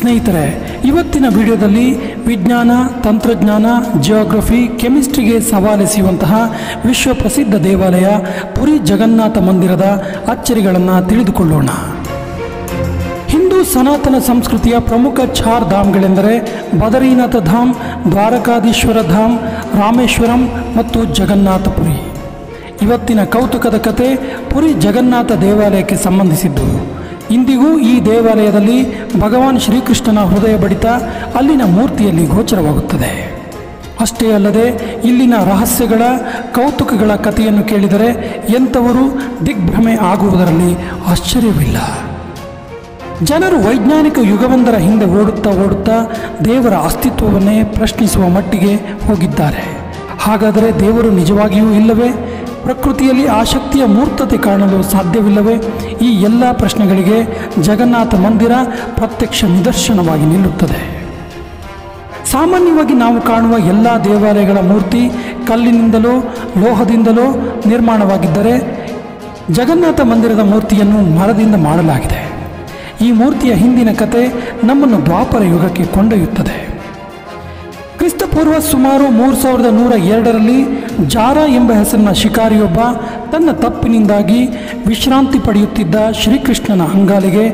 ಸ್ನೇಹಿತರೆ, ಇವತ್ತಿನ ವಿಡಿಯೋದಲ್ಲಿ ವಿಜ್ಞಾನ, ತಂತ್ರಜ್ಞಾನ, ಜಿಯೋಗ್ರಫಿ, ಕೆಮಿಸ್ಟ್ರಿಗೆ ಸವಾಲೆಸೆಯುವಂತಹ ವಿಶ್ವಪ್ರಸಿದ್ಧ ದೇವಾಲಯ ಪುರಿ ಜಗನ್ನಾಥ ಮಂದಿರದ ಅಚ್ಚರಿಗಳನ್ನು ತಿಳಿದುಕೊಳ್ಳೋಣ. ಹಿಂದೂ ಸನಾತನ ಸಂಸ್ಕೃತಿಯ ಪ್ರಮುಖ 4 ಧಾಮ್ಗಳೆಂದರೆ ಬದರಿನಾಥ ಧಾಮ್, ದ್ವಾರಕಾಧೀಶ್ವರ ಧಾಮ್, ರಾಮೇಶ್ವರಂ ಮತ್ತು ಜಗನ್ನಾಥಪುರಿ. ಇವತ್ತಿನ ಕೌತುಕದ ಕತೆ ಪುರಿ ಜಗನ್ನಾಥ ದೇವಾಲಯಕ್ಕೆ ಸಂಬಂಧಿಸಿದ್ದು. ಇಂದಿಗೂ ಈ ದೇವಾಲಯದಲ್ಲಿ ಭಗವಾನ್ ಶ್ರೀಕೃಷ್ಣನ ಹೃದಯ ಬಡಿತ ಅಲ್ಲಿನ ಮೂರ್ತಿಯಲ್ಲಿ ಗೋಚರವಾಗುತ್ತದೆ. ಅಷ್ಟೇ ಅಲ್ಲದೆ ಇಲ್ಲಿನ ರಹಸ್ಯಗಳ, ಕೌತುಕಗಳ ಕಥೆಯನ್ನು ಕೇಳಿದರೆ ಎಂಥವರು ದಿಗ್ಭ್ರಮೆ ಆಗುವುದರಲ್ಲಿ ಆಶ್ಚರ್ಯವಿಲ್ಲ. ಜನರು ವೈಜ್ಞಾನಿಕ ಯುಗವೊಂದರ ಹಿಂದೆ ಓಡುತ್ತಾ ದೇವರ ಅಸ್ತಿತ್ವವನ್ನೇ ಪ್ರಶ್ನಿಸುವ ಮಟ್ಟಿಗೆ ಹೋಗಿದ್ದಾರೆ. ಹಾಗಾದರೆ ದೇವರು ನಿಜವಾಗಿಯೂ ಇಲ್ಲವೇ? ಪ್ರಕೃತಿಯಲ್ಲಿ ಆ ಶಕ್ತಿಯ ಮೂರ್ತತೆ ಕಾಣಲು ಸಾಧ್ಯವಿಲ್ಲವೇ? ಈ ಎಲ್ಲ ಪ್ರಶ್ನೆಗಳಿಗೆ ಜಗನ್ನಾಥ ಮಂದಿರ ಪ್ರತ್ಯಕ್ಷ ನಿದರ್ಶನವಾಗಿ ನಿಲ್ಲುತ್ತದೆ. ಸಾಮಾನ್ಯವಾಗಿ ನಾವು ಕಾಣುವ ಎಲ್ಲ ದೇವಾಲಯಗಳ ಮೂರ್ತಿ ಕಲ್ಲಿನಿಂದಲೋ ಲೋಹದಿಂದಲೋ ನಿರ್ಮಾಣವಾಗಿದ್ದರೆ, ಜಗನ್ನಾಥ ಮಂದಿರದ ಮೂರ್ತಿಯನ್ನು ಮರದಿಂದ ಮಾಡಲಾಗಿದೆ. ಈ ಮೂರ್ತಿಯ ಹಿಂದಿನ ಕತೆ ನಮ್ಮನ್ನು ದ್ವಾಪರ ಯುಗಕ್ಕೆ ಕೊಂಡೊಯ್ಯುತ್ತದೆ. ಕ್ರಿಸ್ತಪೂರ್ವ ಸುಮಾರು 3102ರಲ್ಲಿ ಜಾರ ಎಂಬ ಹೆಸರಿನ ಶಿಕಾರಿಯೊಬ್ಬ ತನ್ನ ತಪ್ಪಿನಿಂದಾಗಿ ವಿಶ್ರಾಂತಿ ಪಡೆಯುತ್ತಿದ್ದ ಶ್ರೀಕೃಷ್ಣನ ಅಂಗಾಲಿಗೆ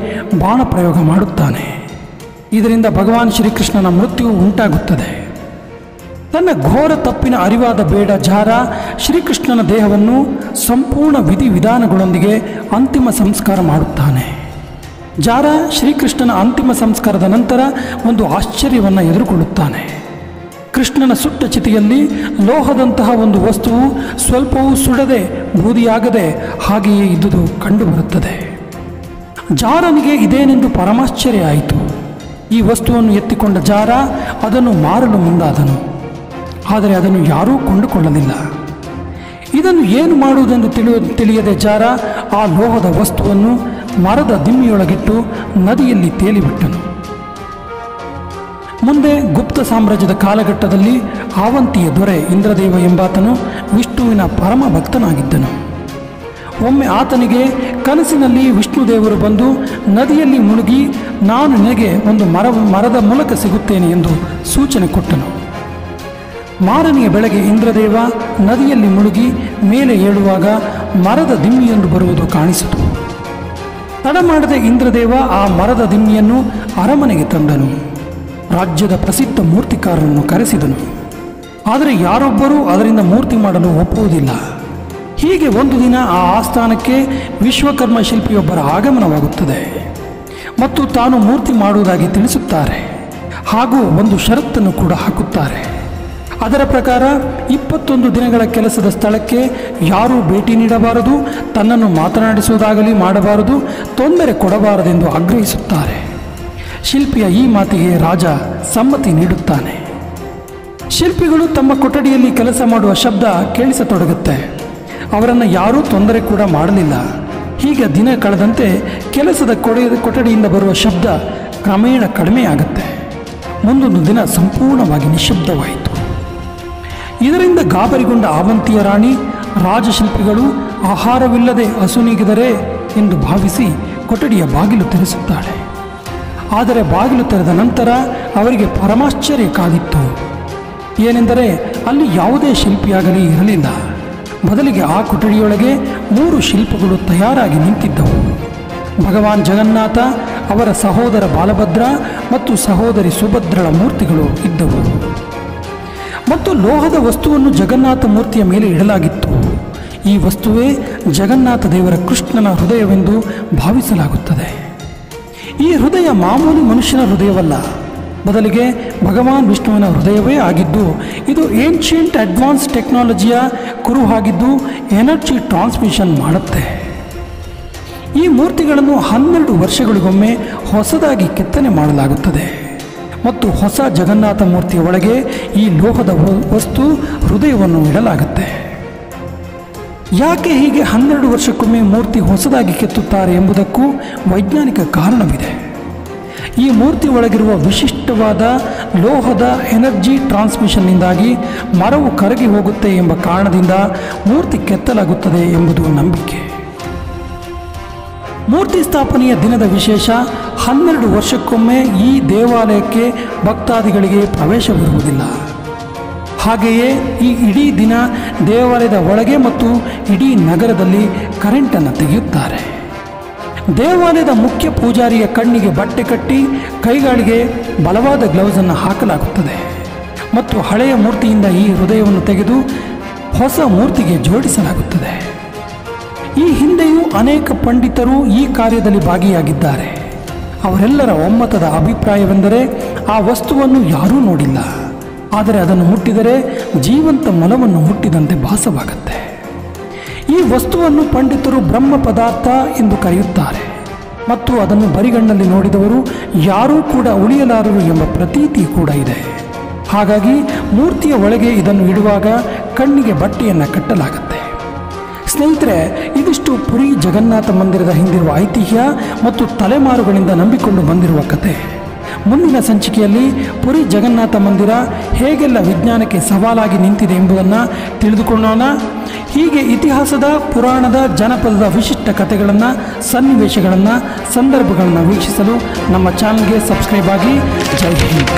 ಬಾಣ ಪ್ರಯೋಗ ಮಾಡುತ್ತಾನೆ. ಇದರಿಂದ ಭಗವಾನ್ ಶ್ರೀಕೃಷ್ಣನ ಮೃತ್ಯು ಉಂಟಾಗುತ್ತದೆ. ತನ್ನ ಘೋರ ತಪ್ಪಿನ ಅರಿವಾದ ಬೇಡ ಜಾರ ಶ್ರೀಕೃಷ್ಣನ ದೇಹವನ್ನು ಸಂಪೂರ್ಣ ವಿಧಿವಿಧಾನಗಳೊಂದಿಗೆ ಅಂತಿಮ ಸಂಸ್ಕಾರ ಮಾಡುತ್ತಾನೆ. ಜಾರ ಶ್ರೀಕೃಷ್ಣನ ಅಂತಿಮ ಸಂಸ್ಕಾರದ ನಂತರ ಒಂದು ಆಶ್ಚರ್ಯವನ್ನು ಎದುರುಕೊಳ್ಳುತ್ತಾನೆ. ಕೃಷ್ಣನ ಸುಟ್ಟ ಚಿತೆಯಲ್ಲಿ ಲೋಹದಂತಹ ಒಂದು ವಸ್ತುವು ಸ್ವಲ್ಪವೂ ಸುಡದೆ ಬೂದಿಯಾಗದೆ ಹಾಗೆಯೇ ಇದ್ದುದು ಕಂಡುಬರುತ್ತದೆ. ಜಾರನಿಗೆ ಇದೇನೆಂದು ಪರಮಾಶ್ಚರ್ಯ ಆಯಿತು. ಈ ವಸ್ತುವನ್ನು ಎತ್ತಿಕೊಂಡ ಜಾರ ಅದನ್ನು ಮಾರಲು ಮುಂದಾದನು. ಆದರೆ ಅದನ್ನು ಯಾರೂ ಕೊಂಡುಕೊಳ್ಳಲಿಲ್ಲ. ಇದನ್ನು ಏನು ಮಾಡುವುದೆಂದು ತಿಳಿಯದೆ ಜಾರ ಆ ಲೋಹದ ವಸ್ತುವನ್ನು ಮರದ ದಿಮ್ಮಿಯೊಳಗಿಟ್ಟು ನದಿಯಲ್ಲಿ ತೇಲಿಬಿಟ್ಟನು. ಮುಂದೆ ಗುಪ್ತ ಸಾಮ್ರಾಜ್ಯದ ಕಾಲಘಟ್ಟದಲ್ಲಿ ಆವಂತಿಯ ದೊರೆ ಇಂದ್ರದೇವ ಎಂಬಾತನು ವಿಷ್ಣುವಿನ ಪರಮ ಭಕ್ತನಾಗಿದ್ದನು. ಒಮ್ಮೆ ಆತನಿಗೆ ಕನಸಿನಲ್ಲಿ ವಿಷ್ಣುದೇವರು ಬಂದು ನದಿಯಲ್ಲಿ ಮುಳುಗಿ ನಾನು ನಿನಗೆ ಒಂದು ಮರದ ಮೂಲಕ ಸಿಗುತ್ತೇನೆ ಎಂದು ಸೂಚನೆ ಕೊಟ್ಟನು. ಮಾರನೆಯ ಬೆಳಗ್ಗೆ ಇಂದ್ರದೇವ ನದಿಯಲ್ಲಿ ಮುಳುಗಿ ಮೇಲೆ ಏಳುವಾಗ ಮರದ ದಿಮ್ಮಿಯೊಂದು ಬರುವುದು ಕಾಣಿಸಿತು. ತಡ ಮಾಡದೆ ಇಂದ್ರದೇವ ಆ ಮರದ ದಿಮ್ಮಿಯನ್ನು ಅರಮನೆಗೆ ತಂದನು. ರಾಜ್ಯದ ಪ್ರಸಿದ್ಧ ಮೂರ್ತಿಕಾರರನ್ನು ಕರೆಸಿದನು. ಆದರೆ ಯಾರೊಬ್ಬರೂ ಅದರಿಂದ ಮೂರ್ತಿ ಮಾಡಲು ಒಪ್ಪುವುದಿಲ್ಲ. ಹೀಗೆ ಒಂದು ದಿನ ಆ ಆಸ್ಥಾನಕ್ಕೆ ವಿಶ್ವಕರ್ಮ ಶಿಲ್ಪಿಯೊಬ್ಬರ ಆಗಮನವಾಗುತ್ತದೆ ಮತ್ತು ತಾನು ಮೂರ್ತಿ ಮಾಡುವುದಾಗಿ ತಿಳಿಸುತ್ತಾರೆ. ಹಾಗೂ ಒಂದು ಷರತ್ತನ್ನು ಕೂಡ ಹಾಕುತ್ತಾರೆ. ಅದರ ಪ್ರಕಾರ 21 ದಿನಗಳ ಕೆಲಸದ ಸ್ಥಳಕ್ಕೆ ಯಾರೂ ಭೇಟಿ ನೀಡಬಾರದು, ತನ್ನನ್ನು ಮಾತನಾಡಿಸುವುದಾಗಲಿ ಮಾಡಬಾರದು, ತೊಂದರೆ ಕೊಡಬಾರದೆಂದು ಆಗ್ರಹಿಸುತ್ತಾರೆ. ಶಿಲ್ಪಿಯ ಈ ಮಾತಿಗೆ ರಾಜ ಸಮ್ಮತಿ ನೀಡುತ್ತಾನೆ. ಶಿಲ್ಪಿಗಳು ತಮ್ಮ ಕೊಠಡಿಯಲ್ಲಿ ಕೆಲಸ ಮಾಡುವ ಶಬ್ದ ಕೇಳಿಸತೊಡಗುತ್ತೆ. ಅವರನ್ನು ಯಾರೂ ತೊಂದರೆ ಕೂಡ ಮಾಡಲಿಲ್ಲ. ಹೀಗೆ ದಿನ ಕಳೆದಂತೆ ಕೆಲಸದ ಕೊಠಡಿಯಿಂದ ಬರುವ ಶಬ್ದ ಕ್ರಮೇಣ ಕಡಿಮೆಯಾಗುತ್ತೆ. ಮುಂದೊಂದು ದಿನ ಸಂಪೂರ್ಣವಾಗಿ ನಿಶ್ಶಬ್ದವಾಯಿತು. ಇದರಿಂದ ಗಾಬರಿಗೊಂಡ ಆವಂತಿಯ ರಾಣಿ ರಾಜಶಿಲ್ಪಿಗಳು ಆಹಾರವಿಲ್ಲದೆ ಅಸುನೀಗಿದರೆ ಎಂದು ಭಾವಿಸಿ ಕೊಠಡಿಯ ಬಾಗಿಲು ತೆರೆಸುತ್ತಾಳೆ. ಆದರೆ ಬಾಗಿಲು ತೆರೆದ ನಂತರ ಅವರಿಗೆ ಪರಮಾಶ್ಚರ್ಯ ಕಾದಿತ್ತು. ಏನೆಂದರೆ ಅಲ್ಲಿ ಯಾವುದೇ ಶಿಲ್ಪಿಯಾಗಲಿ ಇರಲಿಲ್ಲ. ಬದಲಿಗೆ ಆ ಕೊಠಡಿಯೊಳಗೆ 3 ಶಿಲ್ಪಗಳು ತಯಾರಾಗಿ ನಿಂತಿದ್ದವು. ಭಗವಾನ್ ಜಗನ್ನಾಥ, ಅವರ ಸಹೋದರ ಬಾಲಭದ್ರ ಮತ್ತು ಸಹೋದರಿ ಸುಭದ್ರಳ ಮೂರ್ತಿಗಳು ಇದ್ದವು. ಮತ್ತು ಲೋಹದ ವಸ್ತುವನ್ನು ಜಗನ್ನಾಥ ಮೂರ್ತಿಯ ಮೇಲೆ ಇಡಲಾಗಿತ್ತು. ಈ ವಸ್ತುವೇ ಜಗನ್ನಾಥ ದೇವರ ಕೃಷ್ಣನ ಹೃದಯವೆಂದು ಭಾವಿಸಲಾಗುತ್ತದೆ. ಈ ಹೃದಯ ಮಾಮೂಲಿ ಮನುಷ್ಯನ ಹೃದಯವಲ್ಲ, ಬದಲಿಗೆ ಭಗವಾನ್ ವಿಷ್ಣುವಿನ ಹೃದಯವೇ ಆಗಿದ್ದು, ಇದು ಏನ್ಷಿಯಂಟ್ ಅಡ್ವಾನ್ಸ್ ಟೆಕ್ನಾಲಜಿಯ ಕುರುಹಾಗಿದ್ದು ಎನರ್ಜಿ ಟ್ರಾನ್ಸ್ಮಿಷನ್ ಮಾಡುತ್ತೆ. ಈ ಮೂರ್ತಿಗಳನ್ನು 12 ವರ್ಷಗಳಿಗೊಮ್ಮೆ ಹೊಸದಾಗಿ ಕೆತ್ತನೆ ಮಾಡಲಾಗುತ್ತದೆ ಮತ್ತು ಹೊಸ ಜಗನ್ನಾಥ ಮೂರ್ತಿಯ ಒಳಗೆ ಈ ಲೋಹದ ವಸ್ತು ಹೃದಯವನ್ನು ಇಡಲಾಗುತ್ತೆ. ಯಾಕೆ ಹೀಗೆ 12 ವರ್ಷಕ್ಕೊಮ್ಮೆ ಮೂರ್ತಿ ಹೊಸದಾಗಿ ಕೆತ್ತುತ್ತಾರೆ ಎಂಬುದಕ್ಕೂ ವೈಜ್ಞಾನಿಕ ಕಾರಣವಿದೆ. ಈ ಮೂರ್ತಿ ಒಳಗಿರುವ ವಿಶಿಷ್ಟವಾದ ಲೋಹದ ಎನರ್ಜಿ ಟ್ರಾನ್ಸ್ಮಿಷನ್ನಿಂದಾಗಿ ಮರವು ಕರಗಿ ಹೋಗುತ್ತೆ ಎಂಬ ಕಾರಣದಿಂದ ಮೂರ್ತಿ ಕೆತ್ತಲಾಗುತ್ತದೆ ಎಂಬುದು ನಂಬಿಕೆ. ಮೂರ್ತಿ ಸ್ಥಾಪನೆಯ ದಿನದ ವಿಶೇಷ 12 ವರ್ಷಕ್ಕೊಮ್ಮೆ ಈ ದೇವಾಲಯಕ್ಕೆ ಭಕ್ತಾದಿಗಳಿಗೆ ಪ್ರವೇಶವಿರುವುದಿಲ್ಲ. ಹಾಗೆಯೇ ಈ ಇಡೀ ದಿನ ದೇವಾಲಯದ ಒಳಗೆ ಮತ್ತು ಇಡೀ ನಗರದಲ್ಲಿ ಕರೆಂಟನ್ನು ತೆಗೆಯುತ್ತಾರೆ. ದೇವಾಲಯದ ಮುಖ್ಯ ಪೂಜಾರಿಯ ಕಣ್ಣಿಗೆ ಬಟ್ಟೆ ಕಟ್ಟಿ ಕೈಗಳಿಗೆ ಬಲವಾದ ಗ್ಲೌಸನ್ನು ಹಾಕಲಾಗುತ್ತದೆ ಮತ್ತು ಹಳೆಯ ಮೂರ್ತಿಯಿಂದ ಈ ಹೃದಯವನ್ನು ತೆಗೆದು ಹೊಸ ಮೂರ್ತಿಗೆ ಜೋಡಿಸಲಾಗುತ್ತದೆ. ಈ ಹಿಂದೆಯೂ ಅನೇಕ ಪಂಡಿತರು ಈ ಕಾರ್ಯದಲ್ಲಿ ಭಾಗಿಯಾಗಿದ್ದಾರೆ. ಅವರೆಲ್ಲರ ಒಮ್ಮತದ ಅಭಿಪ್ರಾಯವೆಂದರೆ ಆ ವಸ್ತುವನ್ನು ಯಾರೂ ನೋಡಿಲ್ಲ, ಆದರೆ ಅದನ್ನು ಮುಟ್ಟಿದರೆ ಜೀವಂತ ಮೊಲವನ್ನು ಮುಟ್ಟಿದಂತೆ ಭಾಸವಾಗುತ್ತೆ. ಈ ವಸ್ತುವನ್ನು ಪಂಡಿತರು ಬ್ರಹ್ಮ ಪದಾರ್ಥ ಎಂದು ಕರೆಯುತ್ತಾರೆ ಮತ್ತು ಅದನ್ನು ಬರಿಗಣ್ಣಲ್ಲಿ ನೋಡಿದವರು ಯಾರೂ ಕೂಡ ಉಳಿಯಲಾರರು ಎಂಬ ಪ್ರತೀತಿ ಕೂಡ ಇದೆ. ಹಾಗಾಗಿ ಮೂರ್ತಿಯ ಒಳಗೆ ಇದನ್ನು ಇಡುವಾಗ ಕಣ್ಣಿಗೆ ಬಟ್ಟೆಯನ್ನು ಕಟ್ಟಲಾಗುತ್ತೆ. ಸ್ನೇಹಿತರೆ, ಇದಿಷ್ಟು ಪುರಿ ಜಗನ್ನಾಥ ಮಂದಿರದ ಹಿಂದಿರುವ ಐತಿಹ್ಯ ಮತ್ತು ತಲೆಮಾರುಗಳಿಂದ ನಂಬಿಕೊಂಡು ಬಂದಿರುವ ಕತೆ. ಮುಂದಿನ ಸಂಚಿಕೆಯಲ್ಲಿ ಪುರಿ ಜಗನ್ನಾಥ ಮಂದಿರ ಹೇಗೆಲ್ಲ ವಿಜ್ಞಾನಕ್ಕೆ ಸವಾಲಾಗಿ ನಿಂತಿದೆ ಎಂಬುದನ್ನು ತಿಳಿದುಕೊಳ್ಳೋಣ. ಹೀಗೆ ಇತಿಹಾಸದ, ಪುರಾಣದ, ಜನಪದದ ವಿಶಿಷ್ಟ ಕಥೆಗಳನ್ನು, ಸನ್ನಿವೇಶಗಳನ್ನು, ಸಂದರ್ಭಗಳನ್ನು ವೀಕ್ಷಿಸಲು ನಮ್ಮ ಚಾನಲ್ಗೆ ಸಬ್ಸ್ಕ್ರೈಬ್ ಆಗಿ. ಜೈ ಹಿಂದ್.